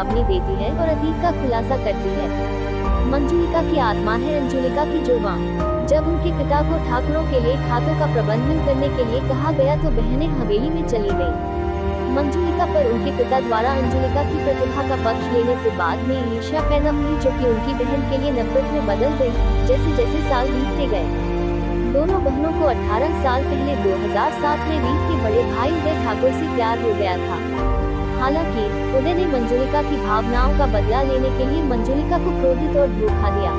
चेतावनी देती है और अतीत का खुलासा करती है। मंजुलिका की आत्मा है अंजुलिका की जुड़वा। जब उनके पिता को ठाकुरों के लिए खातों का प्रबंधन करने के लिए कहा गया तो बहनें हवेली में चली गईं। मंजुलिका पर उनके पिता द्वारा अंजुलिका की प्रतिभा का पक्ष लेने से बाद में ईर्ष्या पैदा हुई, जो कि उनकी बहन के लिए नफरत में बदल गई जैसे जैसे साल बीतते गए। दोनों बहनों को 18 साल पहले 2007 में रीत के बड़े भाई उदय ठाकुर से प्यार हो गया था। हालांकि उदय ने मंजुलिका की भावनाओं का बदला लेने के लिए मंजुलिका को क्रोधित और धोखा दिया।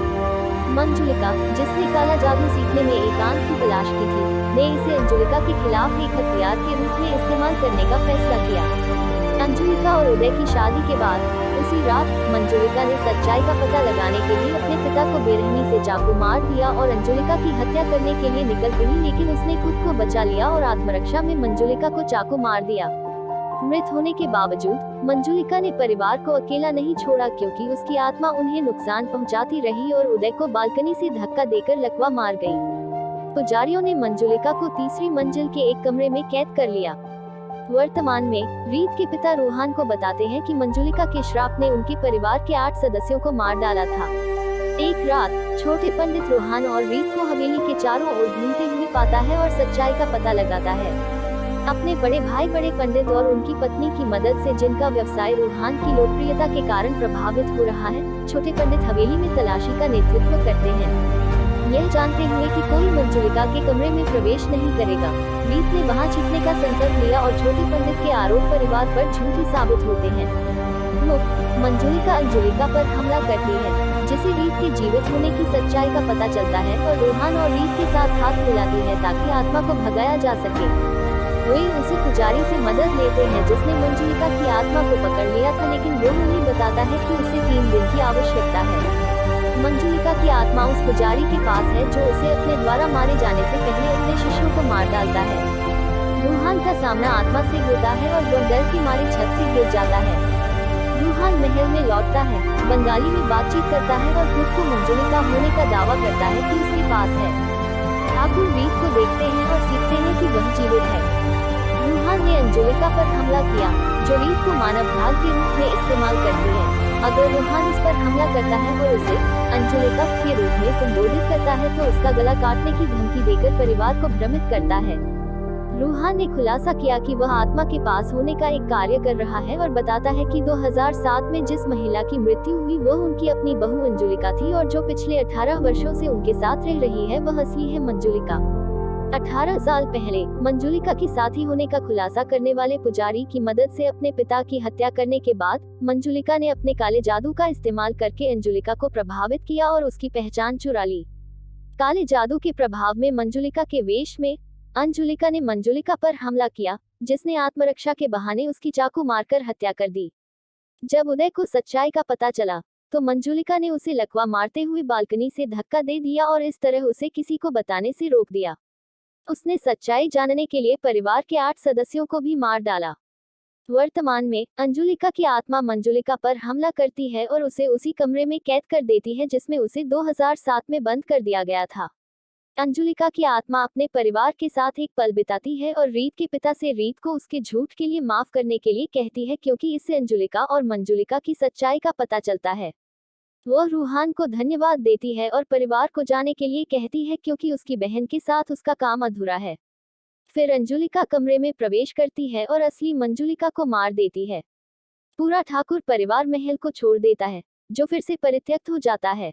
मंजुलिका, जिसने काला जादू सीखने में एकांत की तलाश की थी, ने इसे अंजुलिका के खिलाफ एक हथियार के रूप में इस्तेमाल करने का फैसला किया। अंजुलिका और उदय की शादी के बाद उसी रात मंजुलिका ने सच्चाई का पता लगाने के लिए अपने पिता को बेरहमी से चाकू मार दिया और अंजुलिका की हत्या करने के लिए निकल पड़ी, लेकिन उसने खुद को बचा लिया और आत्मरक्षा में मंजुलिका को चाकू मार दिया। मृत होने के बावजूद मंजुलिका ने परिवार को अकेला नहीं छोड़ा, क्योंकि उसकी आत्मा उन्हें नुकसान पहुंचाती रही और उदय को बालकनी से धक्का देकर लकवा मार गई। पुजारियों ने मंजुलिका को तीसरी मंजिल के एक कमरे में कैद कर लिया। वर्तमान में रीत के पिता रूहान को बताते हैं कि मंजुलिका के श्राप ने उनके परिवार के 8 सदस्यों को मार डाला था। एक रात छोटे पंडित रूहान और रीत को हवेली के चारों ओर घूमते हुए पाता है और सच्चाई का पता लगाता है। अपने बड़े भाई बड़े पंडित और उनकी पत्नी की मदद से, जिनका व्यवसाय रूहान की लोकप्रियता के कारण प्रभावित हो रहा है, छोटे पंडित हवेली में तलाशी का नेतृत्व करते हैं, यह जानते हुए कि कोई मंजुलिका के कमरे में प्रवेश नहीं करेगा। रीत ने वहां छिपने का संकल्प लिया और छोटे पंडित के आरोप परिवार पर झूठी साबित होते हैं। मंजुलिका अंजुलिका पर हमला करती है, जिसे रीत के जीवित होने की सच्चाई का पता चलता है और रूहान और रीत के साथ हाथ मिलाती है ताकि आत्मा को भगाया जा सके। वे उसी पुजारी से मदद लेते हैं जिसने मंजुलिका की आत्मा को पकड़ लिया था, लेकिन वो उन्हें बताता है कि उसे 3 दिन की आवश्यकता है। मंजुलिका की आत्मा उस पुजारी के पास है जो उसे अपने द्वारा मारे जाने से पहले अपने शिष्यों को मार डालता है। रूहान का सामना आत्मा से होता है और वह डर के मारे छत से गिर जाता है। रूहान महल में लौटता है, बंगाली में बातचीत करता है और खुद को मंजुलिका होने का दावा करता है कि उसके पास है। ठाकुर रीत को देखते हैं और सीखते हैं कि वह जीवित है। रूहान ने अंजुलिका पर हमला किया, जो रीत को मानव ढाल के रूप में इस्तेमाल करती है। अगर रूहान इस पर हमला करता है और उसे अंजुलिका के रूप में संबोधित करता है तो उसका गला काटने की धमकी देकर परिवार को भ्रमित करता है। रूहान ने खुलासा किया कि वह आत्मा के पास होने का एक कार्य कर रहा है और बताता है कि 2007 में जिस महिला की मृत्यु हुई वह उनकी अपनी बहू अंजुलिका थी और जो पिछले 18 वर्षों से उनके साथ रह रही है वह असली है मंजुलिका। 18 साल पहले मंजुलिका की साथी होने का खुलासा करने वाले पुजारी की मदद से अपने पिता की हत्या करने के बाद मंजुलिका ने अपने काले जादू का इस्तेमाल करके अंजुलिका को प्रभावित किया और उसकी पहचान चुरा ली। काले जादू के प्रभाव में मंजुलिका के वेश में अंजुलिका ने मंजुलिका पर हमला किया, जिसने आत्मरक्षा के बहाने उसकी चाकू मारकर हत्या कर दी। जब उदय को सच्चाई का पता चला तो मंजुलिका ने उसे लकवा मारते हुए बालकनी से धक्का दे दिया और इस तरह उसे किसी को बताने से रोक दिया। उसने सच्चाई जानने के लिए परिवार के 8 सदस्यों को भी मार डाला। वर्तमान में अंजुलिका की आत्मा मंजुलिका पर हमला करती है और उसे उसी कमरे में कैद कर देती है जिसमें उसे 2007 में बंद कर दिया गया था। अंजुलिका की आत्मा अपने परिवार के साथ एक पल बिताती है और रीत के पिता से रीत को उसके झूठ के लिए माफ करने के लिए कहती है, क्योंकि इससे अंजुलिका और मंजुलिका की सच्चाई का पता चलता है। वह रूहान को धन्यवाद देती है और परिवार को जाने के लिए कहती है, क्योंकि उसकी बहन के साथ उसका काम अधूरा है। फिर अंजुलिका कमरे में प्रवेश करती है और असली मंजुलिका को मार देती है। पूरा ठाकुर परिवार महल को छोड़ देता है, जो फिर से परित्यक्त हो जाता है।